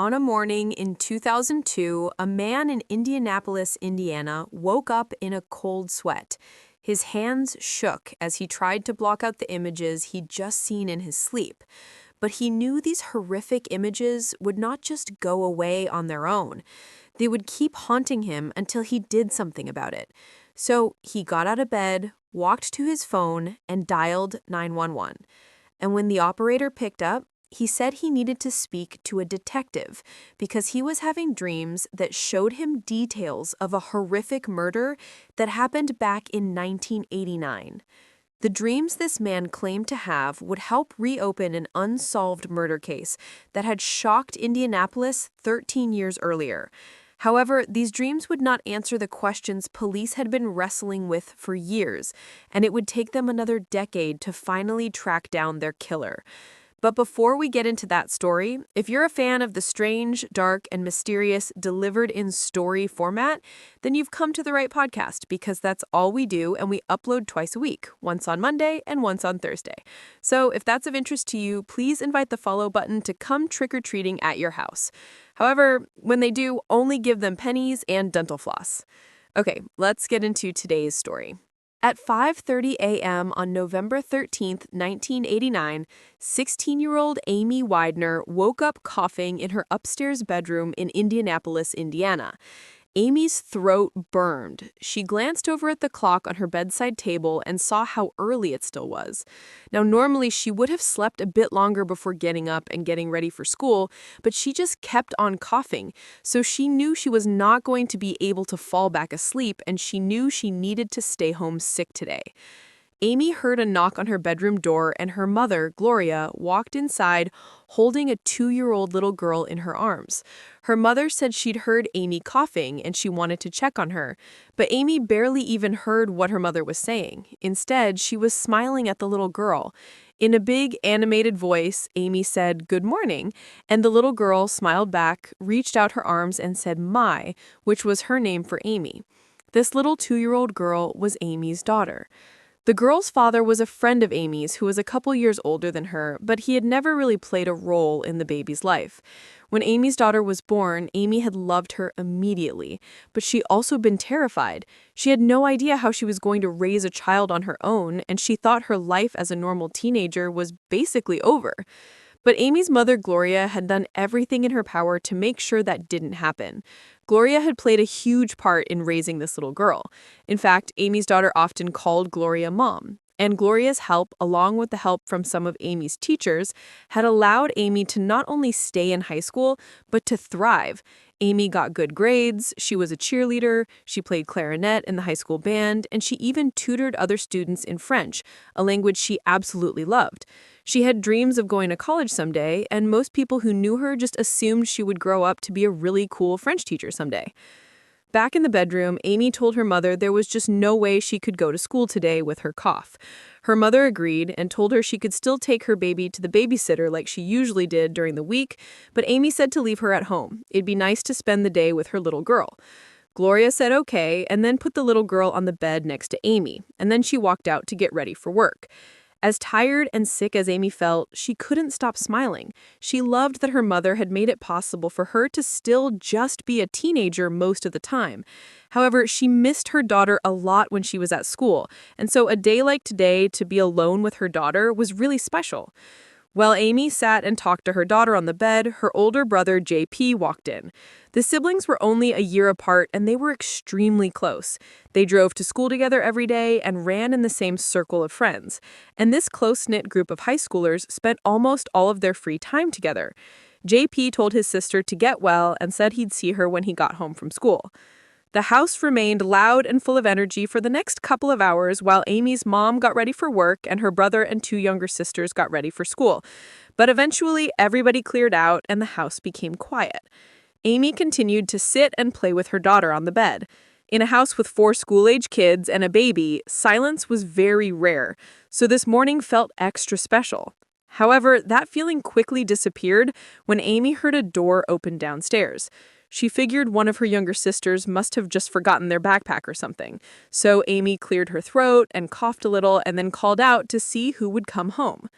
On a morning in 2002, a man in Indianapolis, Indiana, woke up in a cold sweat. His hands shook as he tried to block out the images he'd just seen in his sleep. But he knew these horrific images would not just go away on their own. They would keep haunting him until he did something about it. So he got out of bed, walked to his phone, and dialed 911. And when the operator picked up, he said he needed to speak to a detective because he was having dreams that showed him details of a horrific murder that happened back in 1989. The dreams this man claimed to have would help reopen an unsolved murder case that had shocked Indianapolis 13 years earlier. However, these dreams would not answer the questions police had been wrestling with for years, and it would take them another decade to finally track down their killer. But before we get into that story, if you're a fan of the strange, dark, and mysterious delivered in story format, then you've come to the right podcast because that's all we do, and we upload twice a week, once on Monday and once on Thursday. So if that's of interest to you, please invite the follow button to come trick-or-treating at your house. However, when they do, only give them pennies and dental floss. Okay, let's get into today's story. At 5:30 a.m. on November 13th, 1989, 16-year-old Amy Widner woke up coughing in her upstairs bedroom in Indianapolis, Indiana. Amy's throat burned. She glanced over at the clock on her bedside table and saw how early it still was. Now, normally she would have slept a bit longer before getting up and getting ready for school, but she just kept on coughing, so she knew she was not going to be able to fall back asleep, and she knew she needed to stay home sick today. Amy heard a knock on her bedroom door, and her mother, Gloria, walked inside holding a 2-year-old little girl in her arms. Her mother said she'd heard Amy coughing and she wanted to check on her, but Amy barely even heard what her mother was saying. Instead, she was smiling at the little girl. In a big, animated voice, Amy said, "Good morning," and the little girl smiled back, reached out her arms, and said, "Mai," which was her name for Amy. This little 2-year-old girl was Amy's daughter. The girl's father was a friend of Amy's who was a couple years older than her, but he had never really played a role in the baby's life. When Amy's daughter was born, Amy had loved her immediately, but she'd also been terrified. She had no idea how she was going to raise a child on her own, and she thought her life as a normal teenager was basically over. But Amy's mother, Gloria, had done everything in her power to make sure that didn't happen. Gloria had played a huge part in raising this little girl. In fact, Amy's daughter often called Gloria Mom. And Gloria's help, along with the help from some of Amy's teachers, had allowed Amy to not only stay in high school, but to thrive. Amy got good grades, she was a cheerleader, she played clarinet in the high school band, and she even tutored other students in French, a language she absolutely loved. She had dreams of going to college someday, and most people who knew her just assumed she would grow up to be a really cool French teacher someday. Back in the bedroom, Amy told her mother there was just no way she could go to school today with her cough. Her mother agreed and told her she could still take her baby to the babysitter like she usually did during the week, but Amy said to leave her at home. It'd be nice to spend the day with her little girl. Gloria said okay, and then put the little girl on the bed next to Amy, and then she walked out to get ready for work. As tired and sick as Amy felt, she couldn't stop smiling. She loved that her mother had made it possible for her to still just be a teenager most of the time. However, she missed her daughter a lot when she was at school, and so a day like today to be alone with her daughter was really special. While Amy sat and talked to her daughter on the bed, her older brother, JP, walked in. The siblings were only a year apart, and they were extremely close. They drove to school together every day and ran in the same circle of friends. And this close-knit group of high schoolers spent almost all of their free time together. JP told his sister to get well and said he'd see her when he got home from school. The house remained loud and full of energy for the next couple of hours while Amy's mom got ready for work and her brother and 2 younger sisters got ready for school. But eventually, everybody cleared out and the house became quiet. Amy continued to sit and play with her daughter on the bed. In a house with 4 school-age kids and a baby, silence was very rare, so this morning felt extra special. However, that feeling quickly disappeared when Amy heard a door open downstairs. She figured one of her younger sisters must have just forgotten their backpack or something. So Amy cleared her throat and coughed a little and then called out to see who would come home.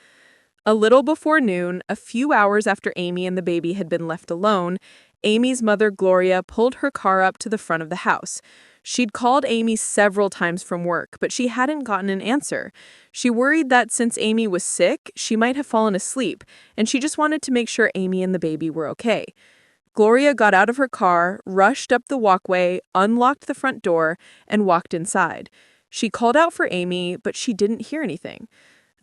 A little before noon, a few hours after Amy and the baby had been left alone, Amy's mother, Gloria, pulled her car up to the front of the house. She'd called Amy several times from work, but she hadn't gotten an answer. She worried that since Amy was sick, she might have fallen asleep, and she just wanted to make sure Amy and the baby were okay. Gloria got out of her car, rushed up the walkway, unlocked the front door, and walked inside. She called out for Amy, but she didn't hear anything.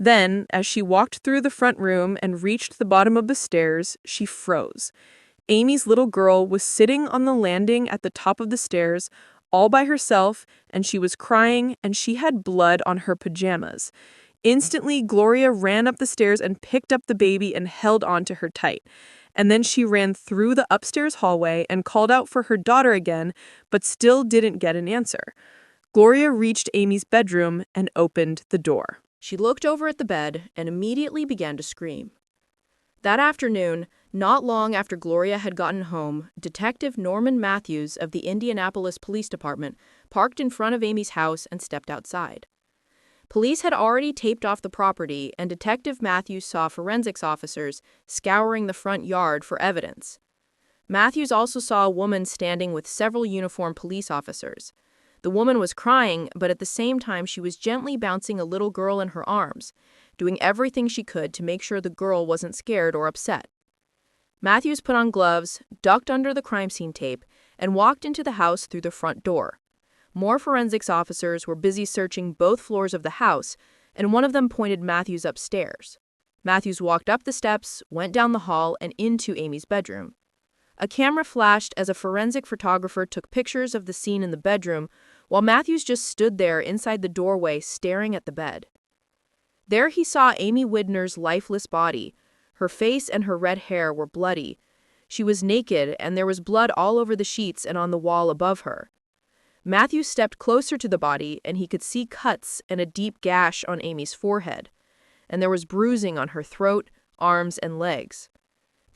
Then, as she walked through the front room and reached the bottom of the stairs, she froze. Amy's little girl was sitting on the landing at the top of the stairs, all by herself, and she was crying, and she had blood on her pajamas. Instantly, Gloria ran up the stairs and picked up the baby and held on to her tight. And then she ran through the upstairs hallway and called out for her daughter again, but still didn't get an answer. Gloria reached Amy's bedroom and opened the door. She looked over at the bed and immediately began to scream. That afternoon, not long after Gloria had gotten home, Detective Norman Matthews of the Indianapolis Police Department parked in front of Amy's house and stepped outside. Police had already taped off the property, and Detective Matthews saw forensics officers scouring the front yard for evidence. Matthews also saw a woman standing with several uniformed police officers. The woman was crying, but at the same time she was gently bouncing a little girl in her arms, doing everything she could to make sure the girl wasn't scared or upset. Matthews put on gloves, ducked under the crime scene tape, and walked into the house through the front door. More forensics officers were busy searching both floors of the house, and one of them pointed Matthews upstairs. Matthews walked up the steps, went down the hall, and into Amy's bedroom. A camera flashed as a forensic photographer took pictures of the scene in the bedroom, while Matthews just stood there inside the doorway staring at the bed. There he saw Amy Widner's lifeless body. Her face and her red hair were bloody. She was naked, and there was blood all over the sheets and on the wall above her. Matthews stepped closer to the body, and he could see cuts and a deep gash on Amy's forehead. And there was bruising on her throat, arms, and legs.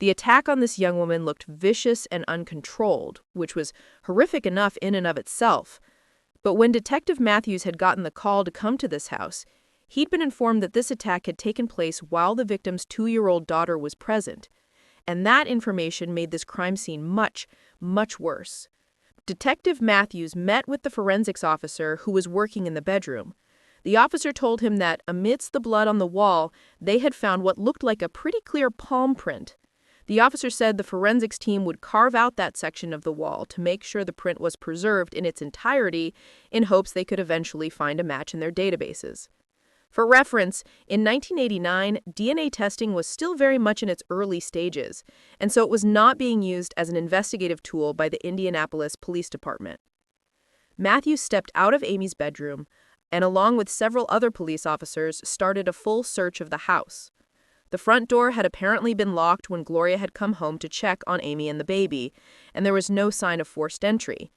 The attack on this young woman looked vicious and uncontrolled, which was horrific enough in and of itself. But when Detective Matthews had gotten the call to come to this house, he'd been informed that this attack had taken place while the victim's 2-year-old daughter was present. And that information made this crime scene much, much worse. Detective Matthews met with the forensics officer who was working in the bedroom. The officer told him that amidst the blood on the wall, they had found what looked like a pretty clear palm print. The officer said the forensics team would carve out that section of the wall to make sure the print was preserved in its entirety in hopes they could eventually find a match in their databases. For reference, in 1989, DNA testing was still very much in its early stages, and so it was not being used as an investigative tool by the Indianapolis Police Department. Matthews stepped out of Amy's bedroom and, along with several other police officers, started a full search of the house. The front door had apparently been locked when Gloria had come home to check on Amy and the baby, and there was no sign of forced entry.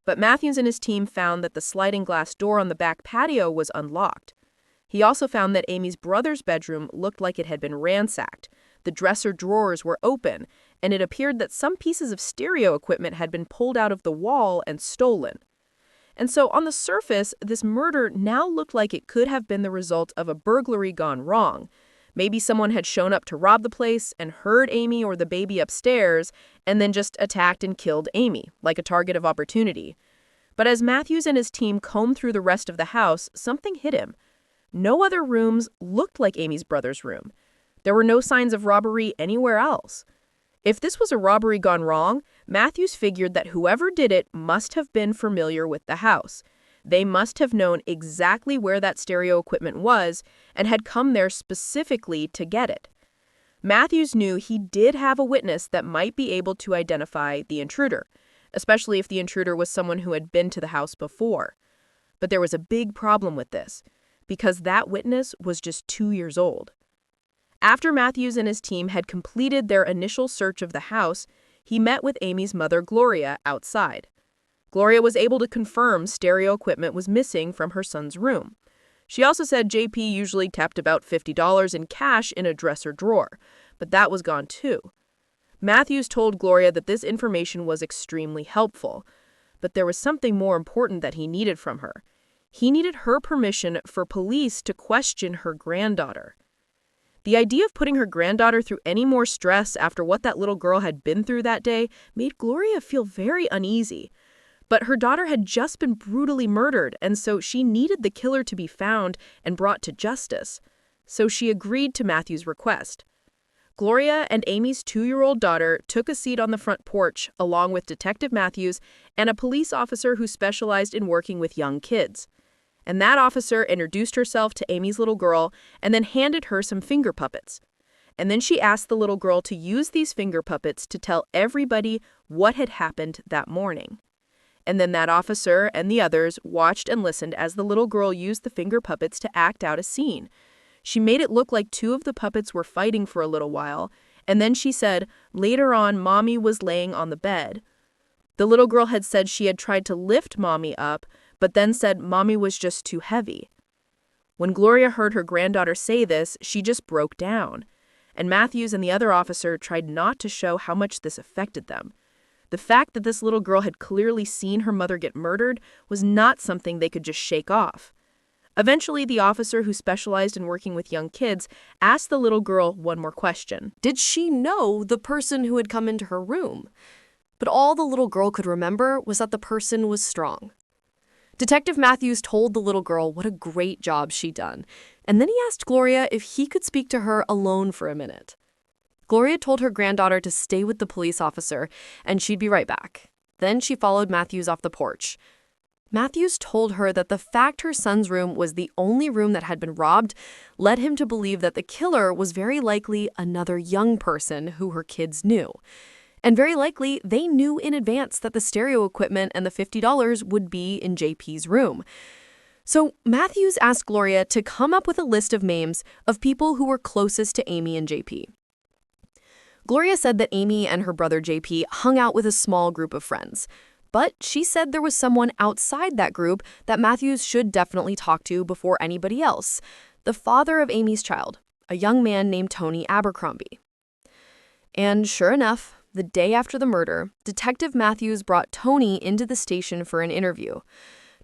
But Matthews and his team found that the sliding glass door on the back patio was unlocked. He also found that Amy's brother's bedroom looked like it had been ransacked. The dresser drawers were open, and it appeared that some pieces of stereo equipment had been pulled out of the wall and stolen. And so on the surface, this murder now looked like it could have been the result of a burglary gone wrong. Maybe someone had shown up to rob the place and heard Amy or the baby upstairs and then just attacked and killed Amy, like a target of opportunity. But as Matthews and his team combed through the rest of the house, something hit him. No other rooms looked like Amy's brother's room. There were no signs of robbery anywhere else. If this was a robbery gone wrong, Matthews figured that whoever did it must have been familiar with the house. They must have known exactly where that stereo equipment was and had come there specifically to get it. Matthews knew he did have a witness that might be able to identify the intruder, especially if the intruder was someone who had been to the house before. But there was a big problem with this, because that witness was just 2 years old. After Matthews and his team had completed their initial search of the house, he met with Amy's mother, Gloria, outside. Gloria was able to confirm stereo equipment was missing from her son's room. She also said JP usually kept about $50 in cash in a dresser drawer, but that was gone too. Matthews told Gloria that this information was extremely helpful, but there was something more important that he needed from her. He needed her permission for police to question her granddaughter. The idea of putting her granddaughter through any more stress after what that little girl had been through that day made Gloria feel very uneasy. But her daughter had just been brutally murdered, and so she needed the killer to be found and brought to justice. So she agreed to Matthew's request. Gloria and Amy's 2-year-old daughter took a seat on the front porch, along with Detective Matthews and a police officer who specialized in working with young kids. And that officer introduced herself to Amy's little girl and then handed her some finger puppets. And then she asked the little girl to use these finger puppets to tell everybody what had happened that morning. And then that officer and the others watched and listened as the little girl used the finger puppets to act out a scene. She made it look like 2 of the puppets were fighting for a little while, and then she said, later on, Mommy was laying on the bed. The little girl had said she had tried to lift Mommy up, but then said Mommy was just too heavy. When Gloria heard her granddaughter say this, she just broke down. And Matthews and the other officer tried not to show how much this affected them. The fact that this little girl had clearly seen her mother get murdered was not something they could just shake off. Eventually, the officer who specialized in working with young kids asked the little girl one more question. Did she know the person who had come into her room? But all the little girl could remember was that the person was strong. Detective Matthews told the little girl what a great job she'd done, and then he asked Gloria if he could speak to her alone for a minute. Gloria told her granddaughter to stay with the police officer, and she'd be right back. Then she followed Matthews off the porch. Matthews told her that the fact her son's room was the only room that had been robbed led him to believe that the killer was very likely another young person who her kids knew. And very likely, they knew in advance that the stereo equipment and the $50 would be in JP's room. So Matthews asked Gloria to come up with a list of names of people who were closest to Amy and JP. Gloria said that Amy and her brother JP hung out with a small group of friends. But she said there was someone outside that group that Matthews should definitely talk to before anybody else, the father of Amy's child, a young man named Tony Abercrombie. And sure enough, the day after the murder, Detective Matthews brought Tony into the station for an interview.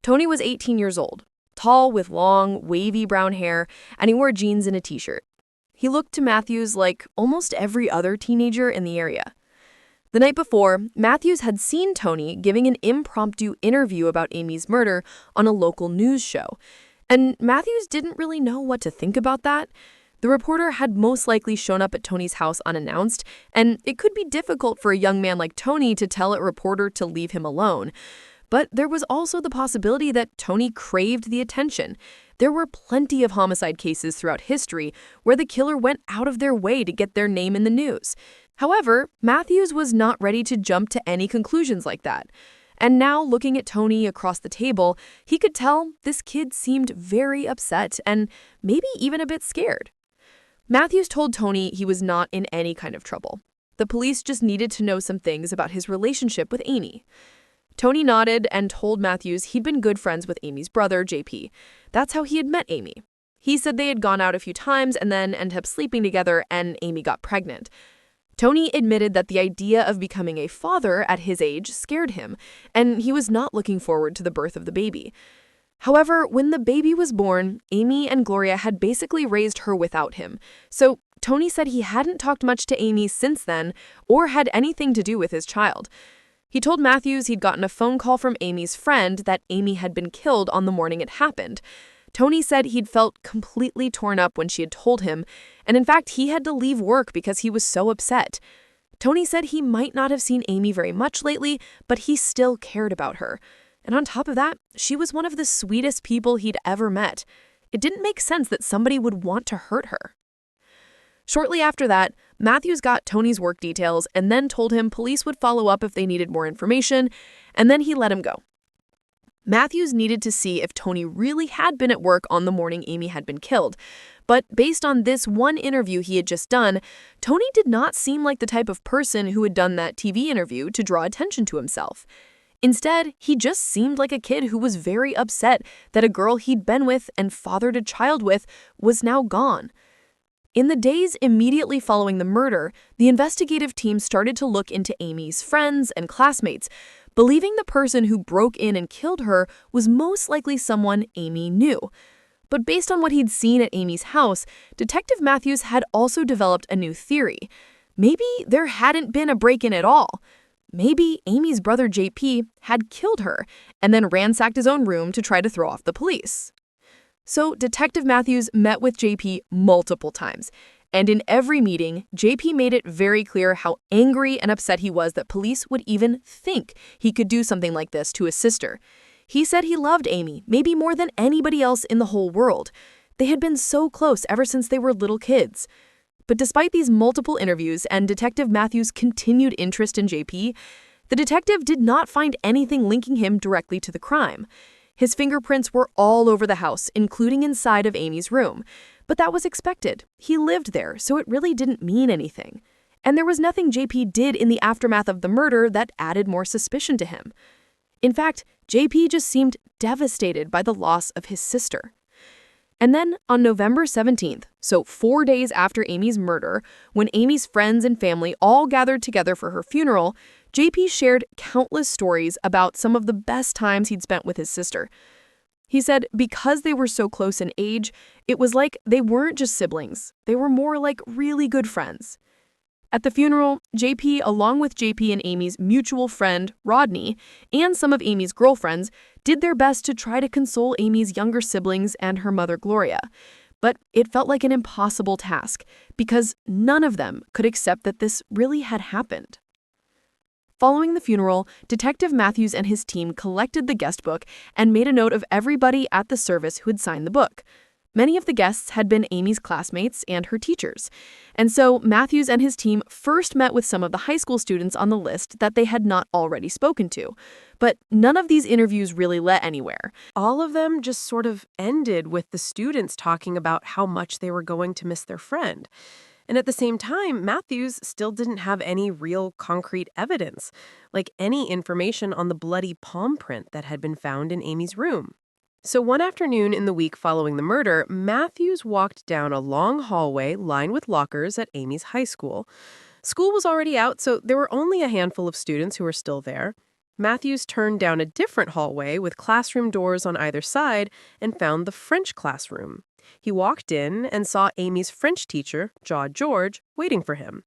Tony was 18 years old, tall with long, wavy brown hair, and he wore jeans and a t-shirt. He looked to Matthews like almost every other teenager in the area. The night before, Matthews had seen Tony giving an impromptu interview about Amy's murder on a local news show, and Matthews didn't really know what to think about that. The reporter had most likely shown up at Tony's house unannounced, and it could be difficult for a young man like Tony to tell a reporter to leave him alone. But there was also the possibility that Tony craved the attention. There were plenty of homicide cases throughout history where the killer went out of their way to get their name in the news. However, Matthews was not ready to jump to any conclusions like that. And now, looking at Tony across the table, he could tell this kid seemed very upset and maybe even a bit scared. Matthews told Tony he was not in any kind of trouble. The police just needed to know some things about his relationship with Amy. Tony nodded and told Matthews he'd been good friends with Amy's brother, JP. That's how he had met Amy. He said they had gone out a few times and then ended up sleeping together, and Amy got pregnant. Tony admitted that the idea of becoming a father at his age scared him, and he was not looking forward to the birth of the baby. However, when the baby was born, Amy and Gloria had basically raised her without him. So Tony said he hadn't talked much to Amy since then or had anything to do with his child. He told Matthews he'd gotten a phone call from Amy's friend that Amy had been killed on the morning it happened. Tony said he'd felt completely torn up when she had told him, and in fact, he had to leave work because he was so upset. Tony said he might not have seen Amy very much lately, but he still cared about her. And on top of that, she was one of the sweetest people he'd ever met. It didn't make sense that somebody would want to hurt her. Shortly after that, Matthews got Tony's work details and then told him police would follow up if they needed more information, and then he let him go. Matthews needed to see if Tony really had been at work on the morning Amy had been killed, but based on this one interview he had just done, Tony did not seem like the type of person who had done that TV interview to draw attention to himself. Instead, he just seemed like a kid who was very upset that a girl he'd been with and fathered a child with was now gone. In the days immediately following the murder, the investigative team started to look into Amy's friends and classmates, believing the person who broke in and killed her was most likely someone Amy knew. But based on what he'd seen at Amy's house, Detective Matthews had also developed a new theory. Maybe there hadn't been a break-in at all. Maybe Amy's brother JP had killed her and then ransacked his own room to try to throw off the police. So Detective Matthews met with JP multiple times, and in every meeting, JP made it very clear how angry and upset he was that police would even think he could do something like this to his sister. He said he loved Amy, maybe more than anybody else in the whole world. They had been so close ever since they were little kids. But despite these multiple interviews and Detective Matthews' continued interest in JP, the detective did not find anything linking him directly to the crime. His fingerprints were all over the house, including inside of Amy's room. But that was expected. He lived there, so it really didn't mean anything. And there was nothing JP did in the aftermath of the murder that added more suspicion to him. In fact, JP just seemed devastated by the loss of his sister. And then on November 17th, so 4 days after Amy's murder, when Amy's friends and family all gathered together for her funeral, JP shared countless stories about some of the best times he'd spent with his sister. He said because they were so close in age, it was like they weren't just siblings, they were more like really good friends. At the funeral, JP, along with JP and Amy's mutual friend, Rodney, and some of Amy's girlfriends, did their best to try to console Amy's younger siblings and her mother, Gloria. But it felt like an impossible task, because none of them could accept that this really had happened. Following the funeral, Detective Matthews and his team collected the guest book and made a note of everybody at the service who had signed the book. Many of the guests had been Amy's classmates and her teachers. And so Matthews and his team first met with some of the high school students on the list that they had not already spoken to. But none of these interviews really led anywhere. All of them just sort of ended with the students talking about how much they were going to miss their friend. And at the same time, Matthews still didn't have any real concrete evidence, like any information on the bloody palm print that had been found in Amy's room. So one afternoon in the week following the murder, Matthews walked down a long hallway lined with lockers at Amy's high school. School was already out, so there were only a handful of students who were still there. Matthews turned down a different hallway with classroom doors on either side and found the French classroom. He walked in and saw Amy's French teacher, Jaude George, waiting for him.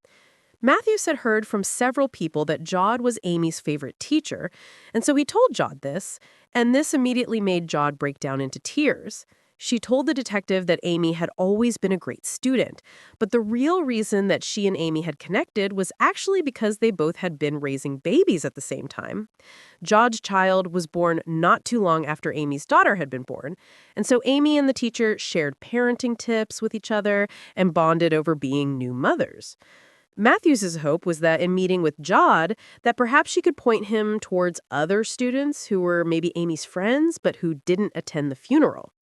Matthews had heard from several people that Jaude was Amy's favorite teacher, and so he told Jaude this, and this immediately made Jaude break down into tears. She told the detective that Amy had always been a great student, but the real reason that she and Amy had connected was actually because they both had been raising babies at the same time. Jaude's child was born not too long after Amy's daughter had been born, and so Amy and the teacher shared parenting tips with each other and bonded over being new mothers. Matthews's hope was that in meeting with Jaude, that perhaps she could point him towards other students who were maybe Amy's friends but who didn't attend the funeral.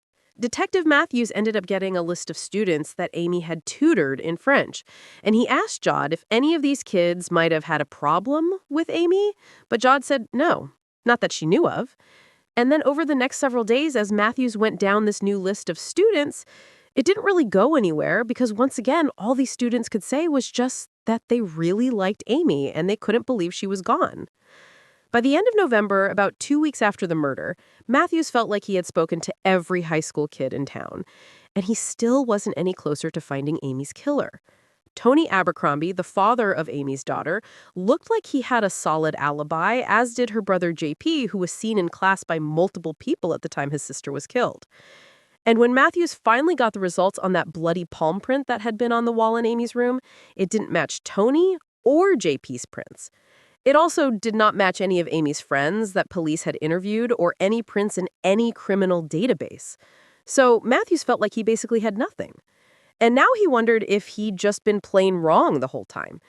Detective Matthews ended up getting a list of students that Amy had tutored in French, and he asked Jaude if any of these kids might have had a problem with Amy, but Jaude said no, not that she knew of. And then over the next several days, as Matthews went down this new list of students, it didn't really go anywhere because once again, all these students could say was just that they really liked Amy and they couldn't believe she was gone. By the end of November, about 2 weeks after the murder, Matthews felt like he had spoken to every high school kid in town, and he still wasn't any closer to finding Amy's killer. Tony Abercrombie, the father of Amy's daughter, looked like he had a solid alibi, as did her brother JP, who was seen in class by multiple people at the time his sister was killed. And when Matthews finally got the results on that bloody palm print that had been on the wall in Amy's room, it didn't match Tony or JP's prints. It also did not match any of Amy's friends that police had interviewed or any prints in any criminal database. So Matthews felt like he basically had nothing. And now he wondered if he'd just been plain wrong the whole time.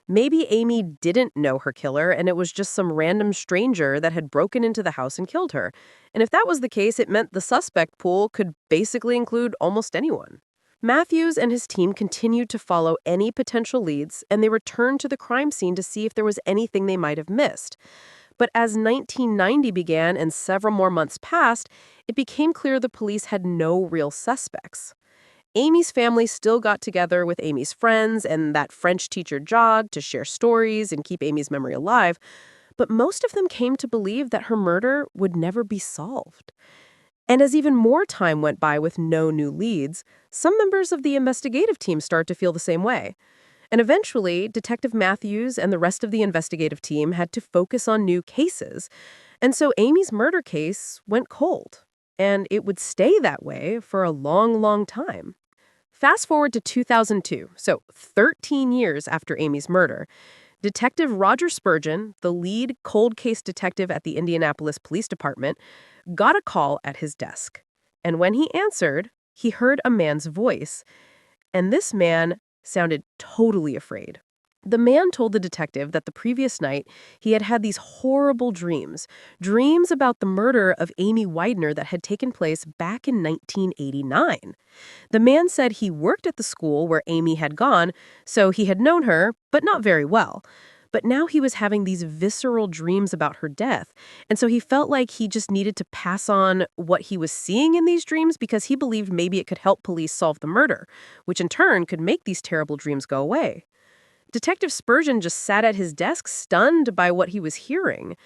Maybe Amy didn't know her killer and it was just some random stranger that had broken into the house and killed her. And if that was the case, it meant the suspect pool could basically include almost anyone. Matthews and his team continued to follow any potential leads, and they returned to the crime scene to see if there was anything they might have missed. But as 1990 began and several more months passed, it became clear the police had no real suspects. Amy's family still got together with Amy's friends and that French teacher Jaude to share stories and keep Amy's memory alive, but most of them came to believe that her murder would never be solved. And as even more time went by with no new leads, some members of the investigative team started to feel the same way. And eventually, Detective Matthews and the rest of the investigative team had to focus on new cases. And so Amy's murder case went cold. And it would stay that way for a long, long time. Fast forward to 2002, so 13 years after Amy's murder, Detective Roger Spurgeon, the lead cold case detective at the Indianapolis Police Department, got a call at his desk. And when he answered, he heard a man's voice. And this man sounded totally afraid. The man told the detective that the previous night he had had these horrible dreams about the murder of Amy Widner that had taken place back in 1989. The man said he worked at the school where Amy had gone, so he had known her, but not very well. But now he was having these visceral dreams about her death, and so he felt like he just needed to pass on what he was seeing in these dreams because he believed maybe it could help police solve the murder, which in turn could make these terrible dreams go away. Detective Spurgeon just sat at his desk stunned by what he was hearing.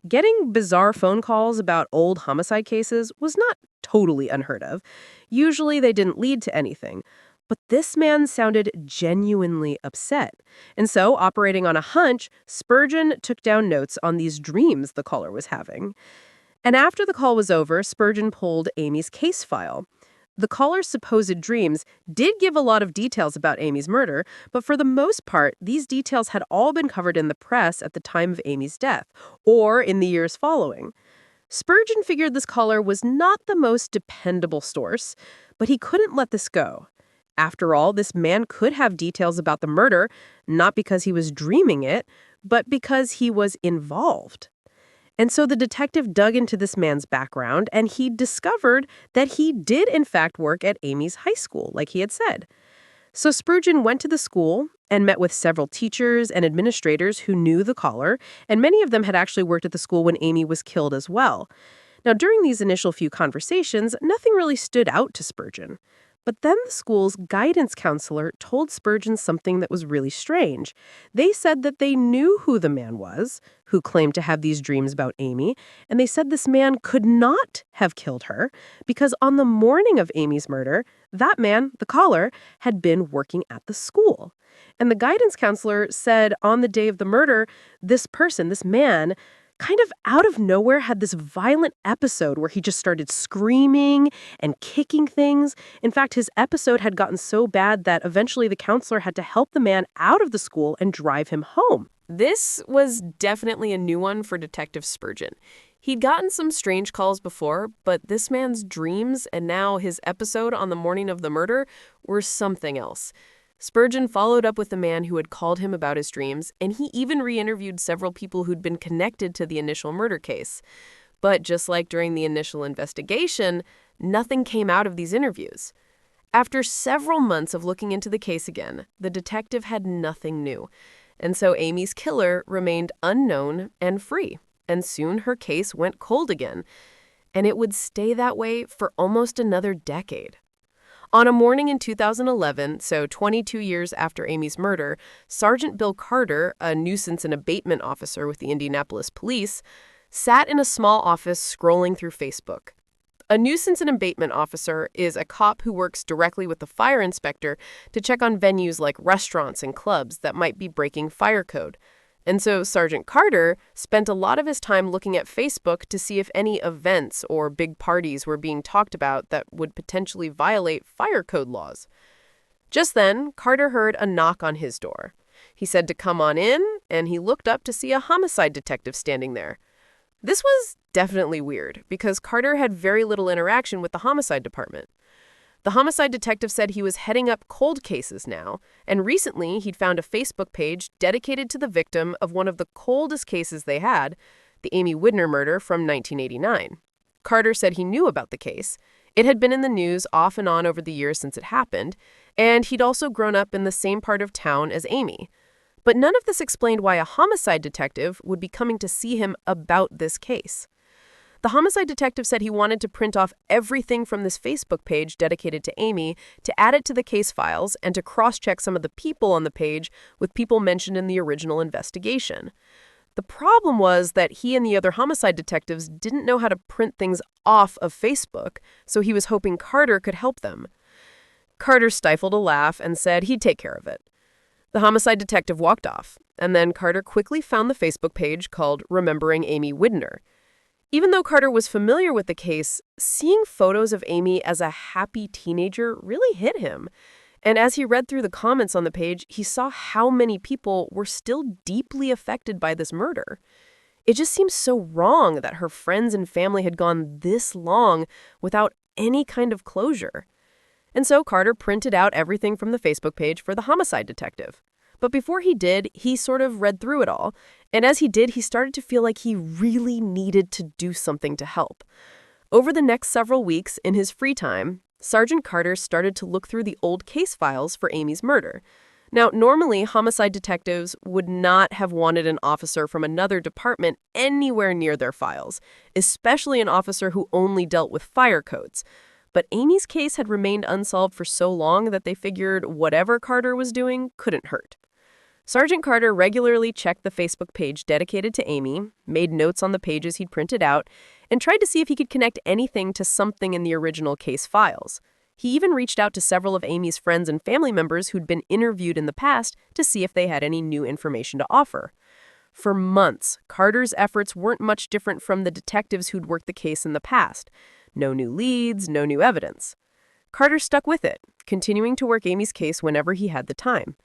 Getting bizarre phone calls about old homicide cases was not totally unheard of. Usually they didn't lead to anything. But this man sounded genuinely upset. And so, operating on a hunch, Spurgeon took down notes on these dreams the caller was having. And after the call was over, Spurgeon pulled Amy's case file. The caller's supposed dreams did give a lot of details about Amy's murder, but for the most part, these details had all been covered in the press at the time of Amy's death, or in the years following. Spurgeon figured this caller was not the most dependable source, but he couldn't let this go. After all, this man could have details about the murder, not because he was dreaming it, but because he was involved. And so the detective dug into this man's background, and he discovered that he did in fact work at Amy's high school, like he had said. So Spurgeon went to the school and met with several teachers and administrators who knew the caller, and many of them had actually worked at the school when Amy was killed as well. Now, during these initial few conversations, nothing really stood out to Spurgeon. But then the school's guidance counselor told Spurgeon something that was really strange. They said that they knew who the man was, who claimed to have these dreams about Amy, and they said this man could not have killed her because on the morning of Amy's murder, that man, the caller, had been working at the school. And the guidance counselor said on the day of the murder, this person, this man, kind of out of nowhere had this violent episode where he just started screaming and kicking things. In fact, his episode had gotten so bad that eventually the counselor had to help the man out of the school and drive him home. This was definitely a new one for Detective Spurgeon. He'd gotten some strange calls before, but this man's dreams and now his episode on the morning of the murder were something else. Spurgeon followed up with the man who had called him about his dreams, and he even re-interviewed several people who'd been connected to the initial murder case. But just like during the initial investigation, nothing came out of these interviews. After several months of looking into the case again, the detective had nothing new. And so Amy's killer remained unknown and free, and soon her case went cold again. And it would stay that way for almost another decade. On a morning in 2011, so 22 years after Amy's murder, Sergeant Bill Carter, a nuisance and abatement officer with the Indianapolis Police, sat in a small office scrolling through Facebook. A nuisance and abatement officer is a cop who works directly with the fire inspector to check on venues like restaurants and clubs that might be breaking fire code. And so Sergeant Carter spent a lot of his time looking at Facebook to see if any events or big parties were being talked about that would potentially violate fire code laws. Just then, Carter heard a knock on his door. He said to come on in, and he looked up to see a homicide detective standing there. This was definitely weird because Carter had very little interaction with the homicide department. The homicide detective said he was heading up cold cases now, and recently he'd found a Facebook page dedicated to the victim of one of the coldest cases they had, the Amy Widner murder from 1989. Carter said he knew about the case. It had been in the news off and on over the years since it happened, and he'd also grown up in the same part of town as Amy. But none of this explained why a homicide detective would be coming to see him about this case. The homicide detective said he wanted to print off everything from this Facebook page dedicated to Amy to add it to the case files and to cross-check some of the people on the page with people mentioned in the original investigation. The problem was that he and the other homicide detectives didn't know how to print things off of Facebook, so he was hoping Carter could help them. Carter stifled a laugh and said he'd take care of it. The homicide detective walked off, and then Carter quickly found the Facebook page called Remembering Amy Widner. Even though Carter was familiar with the case, seeing photos of Amy as a happy teenager really hit him. And as he read through the comments on the page, he saw how many people were still deeply affected by this murder. It just seems so wrong that her friends and family had gone this long without any kind of closure. And so Carter printed out everything from the Facebook page for the homicide detective. But before he did, he sort of read through it all. And as he did, he started to feel like he really needed to do something to help. Over the next several weeks, in his free time, Sergeant Carter started to look through the old case files for Amy's murder. Now, normally, homicide detectives would not have wanted an officer from another department anywhere near their files, especially an officer who only dealt with fire codes. But Amy's case had remained unsolved for so long that they figured whatever Carter was doing couldn't hurt. Sergeant Carter regularly checked the Facebook page dedicated to Amy, made notes on the pages he'd printed out, and tried to see if he could connect anything to something in the original case files. He even reached out to several of Amy's friends and family members who'd been interviewed in the past to see if they had any new information to offer. For months, Carter's efforts weren't much different from the detectives who'd worked the case in the past. No new leads, no new evidence. Carter stuck with it, continuing to work Amy's case whenever he had the time.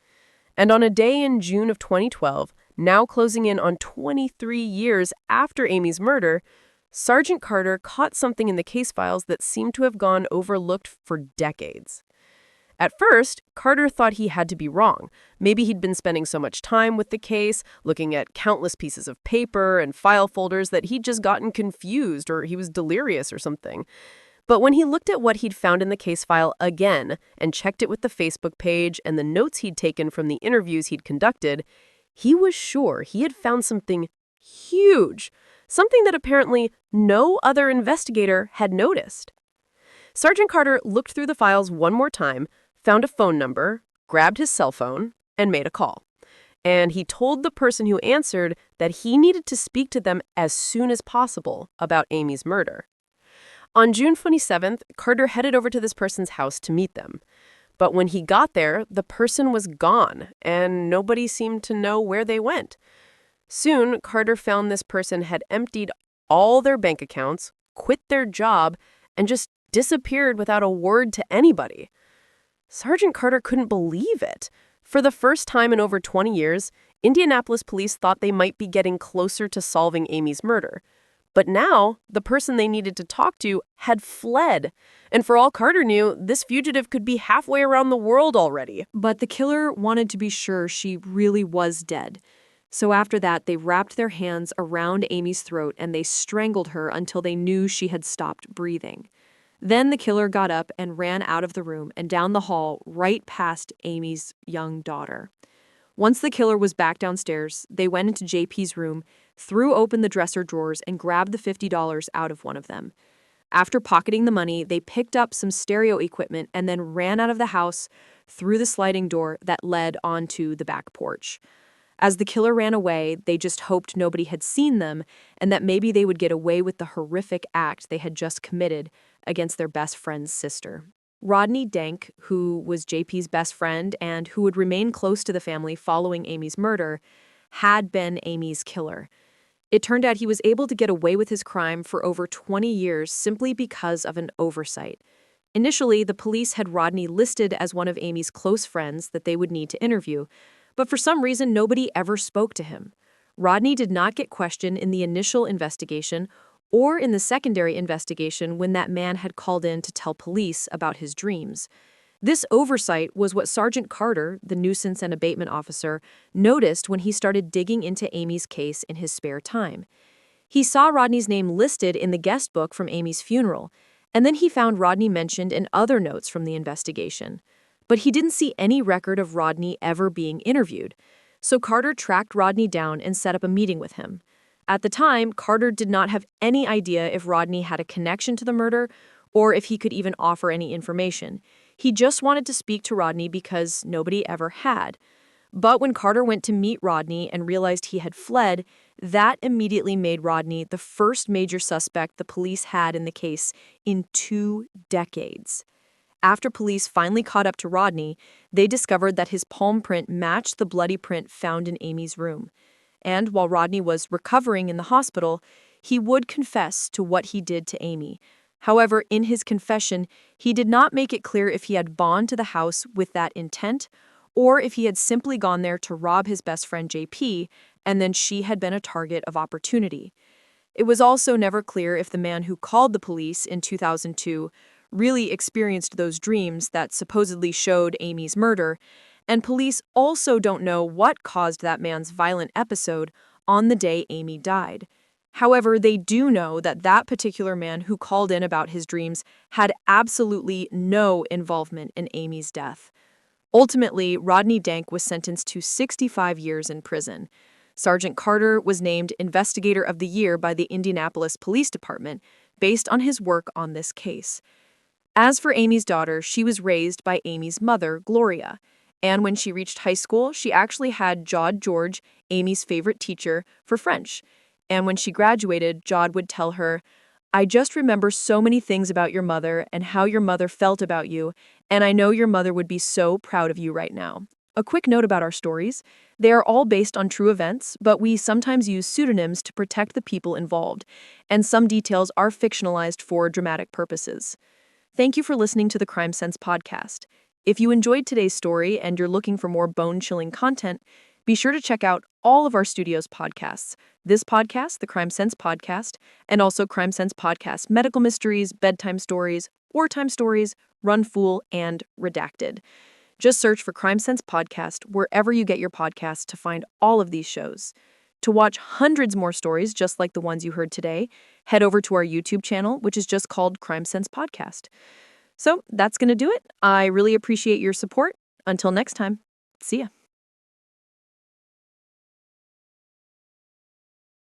And on a day in June of 2012, now closing in on 23 years after Amy's murder, Sergeant Carter caught something in the case files that seemed to have gone overlooked for decades. At first, Carter thought he had to be wrong. Maybe he'd been spending so much time with the case, looking at countless pieces of paper and file folders that he'd just gotten confused or he was delirious or something. But when he looked at what he'd found in the case file again and checked it with the Facebook page and the notes he'd taken from the interviews he'd conducted, he was sure he had found something huge, something that apparently no other investigator had noticed. Sergeant Carter looked through the files one more time, found a phone number, grabbed his cell phone, and made a call. And he told the person who answered that he needed to speak to them as soon as possible about Amy's murder. On June 27th, Carter headed over to this person's house to meet them. But when he got there, the person was gone, and nobody seemed to know where they went. Soon, Carter found this person had emptied all their bank accounts, quit their job, and just disappeared without a word to anybody. Sergeant Carter couldn't believe it. For the first time in over 20 years, Indianapolis police thought they might be getting closer to solving Amy's murder. But now, the person they needed to talk to had fled. And for all Carter knew, this fugitive could be halfway around the world already. But the killer wanted to be sure she really was dead. So after that, they wrapped their hands around Amy's throat and they strangled her until they knew she had stopped breathing. Then the killer got up and ran out of the room and down the hall right past Amy's young daughter. Once the killer was back downstairs, they went into JP's room, threw open the dresser drawers, and grabbed the $50 out of one of them. After pocketing the money, they picked up some stereo equipment and then ran out of the house through the sliding door that led onto the back porch. As the killer ran away, they just hoped nobody had seen them and that maybe they would get away with the horrific act they had just committed against their best friend's sister. Rodney Dank, who was JP's best friend and who would remain close to the family following Amy's murder, had been Amy's killer. It turned out he was able to get away with his crime for over 20 years simply because of an oversight. Initially, the police had Rodney listed as one of Amy's close friends that they would need to interview, but for some reason, nobody ever spoke to him. Rodney did not get questioned in the initial investigation or in the secondary investigation when that man had called in to tell police about his dreams. This oversight was what Sergeant Carter, the nuisance and abatement officer, noticed when he started digging into Amy's case in his spare time. He saw Rodney's name listed in the guest book from Amy's funeral, and then he found Rodney mentioned in other notes from the investigation. But he didn't see any record of Rodney ever being interviewed, so Carter tracked Rodney down and set up a meeting with him. At the time, Carter did not have any idea if Rodney had a connection to the murder or if he could even offer any information. He just wanted to speak to Rodney because nobody ever had. But when Carter went to meet Rodney and realized he had fled, That immediately made Rodney the first major suspect the police had in the case in 2 decades. After police finally caught up to Rodney, they discovered that his palm print matched the bloody print found in Amy's room. And while Rodney was recovering in the hospital, he would confess to what he did to Amy. However, in his confession, he did not make it clear if he had gone to the house with that intent or if he had simply gone there to rob his best friend JP and then she had been a target of opportunity. It was also never clear if the man who called the police in 2002 really experienced those dreams that supposedly showed Amy's murder, and police also don't know what caused that man's violent episode on the day Amy died. However, they do know that that particular man who called in about his dreams had absolutely no involvement in Amy's death. Ultimately, Rodney Dank was sentenced to 65 years in prison. Sergeant Carter was named Investigator of the Year by the Indianapolis Police Department based on his work on this case. As for Amy's daughter, she was raised by Amy's mother, Gloria. And when she reached high school, she actually had Jod George, Amy's favorite teacher, for French. And when she graduated, Jod would tell her, "I just remember so many things about your mother and how your mother felt about you, and I know your mother would be so proud of you right now." A quick note about our stories. They are all based on true events, but we sometimes use pseudonyms to protect the people involved, and some details are fictionalized for dramatic purposes. Thank you for listening to the Crime Sense podcast. If you enjoyed today's story and you're looking for more bone-chilling content, be sure to check out all of our studio's podcasts. This podcast, the Crime Sense podcast, and also Crime Sense podcast, Medical Mysteries, Bedtime Stories, Wartime Stories, Run Fool, and Redacted. Just search for Crime Sense podcast wherever you get your podcasts to find all of these shows. To watch hundreds more stories just like the ones you heard today, head over to our YouTube channel, which is just called Crime Sense Podcast. So that's going to do it. I really appreciate your support. Until next time, see ya.